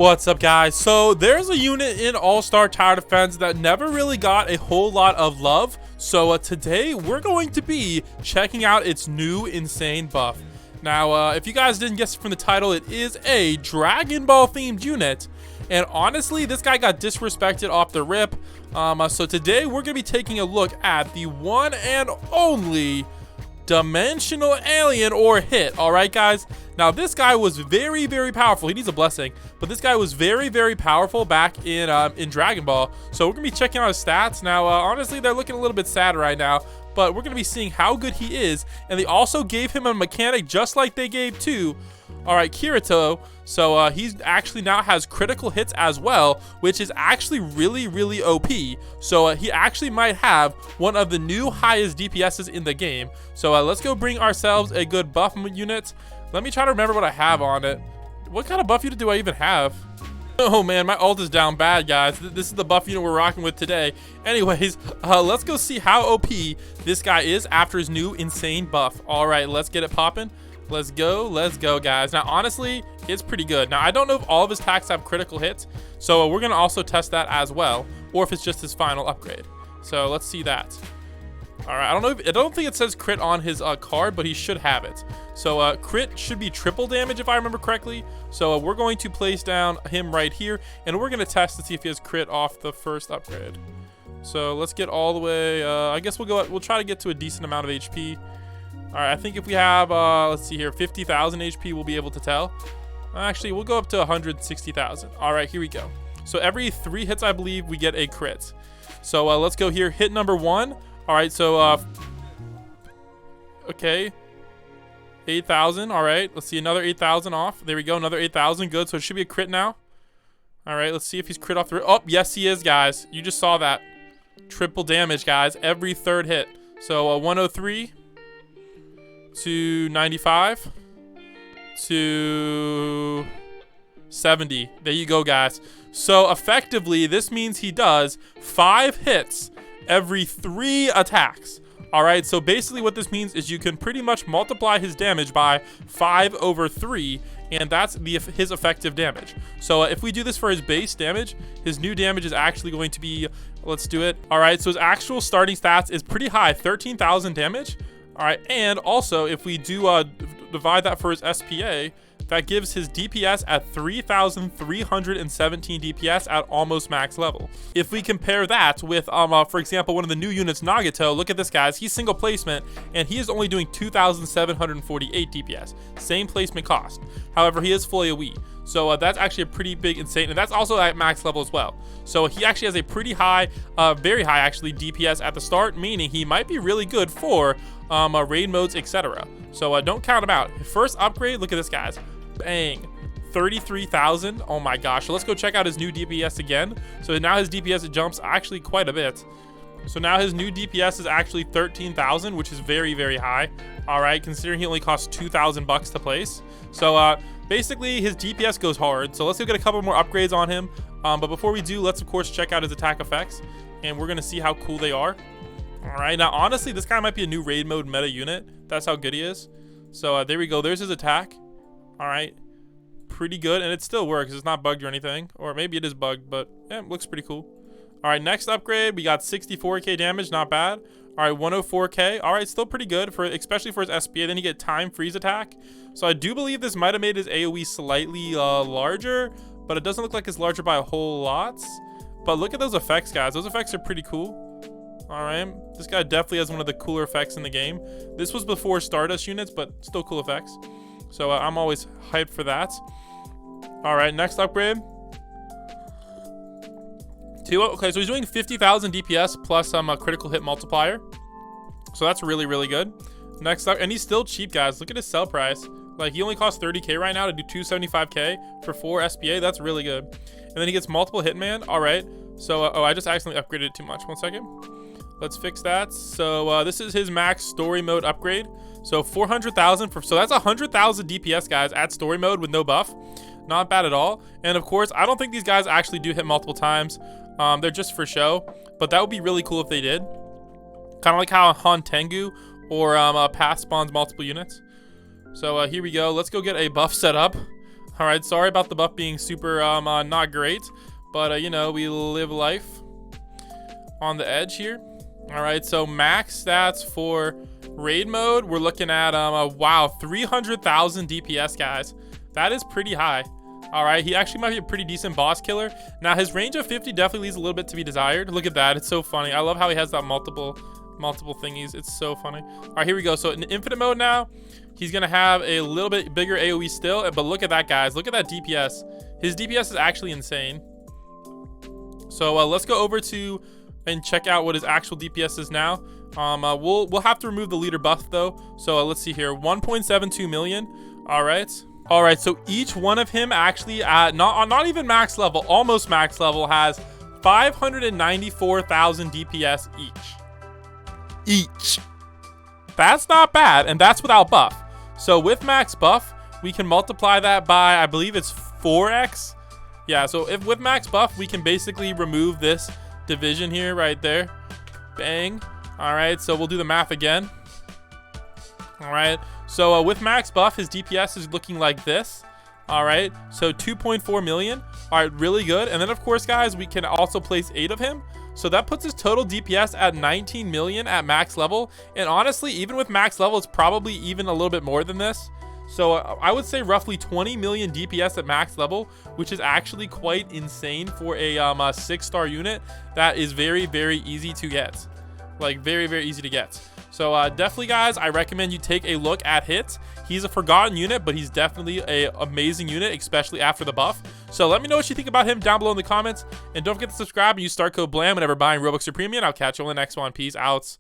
What's up, guys? So there's a unit in All-Star Tower Defense that never really got a whole lot of love. So today we're going to be checking out its new insane buff. Now, if you guys didn't guess from the title, it is a Dragon Ball themed unit. And honestly, this guy got disrespected off the rip. So today we're going to be taking a look at the one and only dimensional alien or hit. All right, guys. Now this guy was very powerful. He needs a blessing, but this guy was very powerful back in Dragon Ball. So we're gonna be checking out his stats now. Honestly, they're looking a little bit sad right now, but we're gonna be seeing how good he is. And they also gave him a mechanic just like they gave to Kirito. So he's actually now has critical hits as well, which is actually really OP. So he actually might have one of the new highest DPSs in the game. So let's go bring ourselves a good buff unit. Let me try to remember what I have on it. What kind of buff unit do I even have? Oh man, my ult is down bad, guys. This is the buff unit we're rocking with today. Anyways, let's go see how OP this guy is after his new insane buff. All right, let's get it popping. Let's go, guys. Now, honestly, it's pretty good. Now, I don't know if all of his attacks have critical hits, so we're gonna also test that as well, or if it's just his final upgrade. So let's see that. All right, I don't think it says crit on his card, but he should have it. So crit should be triple damage if I remember correctly. So we're going to place down him right here, and we're gonna test to see if he has crit off the first upgrade. So let's get all the way. I guess we'll try to get to a decent amount of HP. All right, I think if we have, let's see here, 50,000 HP, we'll be able to tell. Actually, we'll go up to 160,000. All right, here we go. So every 3 hits, I believe, we get a crit. So let's go here. Hit number 1. All right, so, okay. 8,000. All right, let's see, another 8,000 off. There we go, another 8,000. Good, so it should be a crit now. All right, let's see if he's crit off the... Oh, yes, he is, guys. You just saw that. Triple damage, guys, every 3rd hit. So 103 to 95 to 70. There you go, guys. So effectively, this means he does 5 hits every 3 attacks. All right, so basically what this means is you can pretty much multiply his damage by 5 over 3, and that's his effective damage. So if we do this for his base damage, his new damage is actually going to be, let's do it. All right, so his actual starting stats is pretty high, 13,000 damage. All right, and also if we do divide that for his SPA, that gives his DPS at 3,317 DPS at almost max level. If we compare that with, for example, one of the new units, Nagato, look at this, guys. He's single placement, and he is only doing 2,748 DPS. Same placement cost. However, he is fully a Wii. So that's actually a pretty big insane, and that's also at max level as well. So he actually has a pretty high, very high actually, DPS at the start, meaning he might be really good for raid modes, etc. So don't count him out. First upgrade, look at this, guys. Bang, 33,000. Oh my gosh. So let's go check out his new DPS again. So now his DPS jumps actually quite a bit. So now his new DPS is actually 13,000, which is very high. All right, considering he only costs 2,000 bucks to place. So basically his DPS goes hard. So let's go get a couple more upgrades on him. But before we do, let's of course check out his attack effects, and we're gonna see how cool they are. All right, now honestly, this guy might be a new raid mode meta unit. That's how good he is. So there we go. There's his attack. All right, pretty good, and it still works. It's not bugged or anything, or maybe it is bugged, but yeah, it looks pretty cool. All right, next upgrade, we got 64k damage, not bad. All right, 104k. All right, still pretty good for, especially for his SPA. Then you get time freeze attack. So I do believe this might have made his AoE slightly larger, but it doesn't look like it's larger by a whole lot. But look at those effects, guys. Those effects are pretty cool. All right, this guy definitely has one of the cooler effects in the game. This was before Stardust units, but still cool effects. So I'm always hyped for that. All right, next upgrade. Okay, so he's doing 50,000 DPS plus some critical hit multiplier. So that's really good. Next up, and he's still cheap, guys. Look at his sell price. Like, he only costs 30k right now to do 275k for 4 SPA. That's really good. And then he gets multiple hitman. All right. So oh, I just accidentally upgraded it too much. 1 second. Let's fix that. So this is his max story mode upgrade. So 400,000 for, so that's 100,000 DPS, guys, at story mode with no buff. Not bad at all. And of course, I don't think these guys actually do hit multiple times. They're just for show, but that would be really cool if they did. Kind of like how Han Tengu or Path spawns multiple units. So here we go. Let's go get a buff set up. All right, sorry about the buff being super not great, but you know, we live life on the edge here. All right, so max stats for raid mode, we're looking at wow, 300,000 DPS, guys. That is pretty high. All right, he actually might be a pretty decent boss killer. Now his range of 50 definitely leaves a little bit to be desired. Look at that, it's so funny. I love how he has that multiple thingies. It's so funny. All right, here we go. So in infinite mode now, he's gonna have a little bit bigger AoE still, but look at that, guys. Look at that DPS. His DPS is actually insane. So let's go over to and check out what his actual DPS is now. We'll have to remove the leader buff though. So let's see here, 1.72 million. All right, so each one of him actually at not even max level, almost max level, has 594,000 DPS each. That's not bad, and that's without buff. So with max buff, we can multiply that by, I believe it's 4x. Yeah, so if with max buff, we can basically remove this division here, right there. Bang. All right, so we'll do the math again. All right, so with max buff, his DPS is looking like this. All right, so 2.4 million. All right, really good. And then of course, guys, we can also place 8 of him. So that puts his total DPS at 19 million at max level. And honestly, even with max level, it's probably even a little bit more than this. So I would say roughly 20 million DPS at max level, which is actually quite insane for a 6-star unit. That is very, very easy to get. Like very, very easy to get. So definitely, guys, I recommend you take a look at Hit. He's a forgotten unit, but he's definitely an amazing unit, especially after the buff. So let me know what you think about him down below in the comments. And don't forget to subscribe and use star code BLAM whenever buying Robux or Premium. I'll catch you on the next one. Peace out.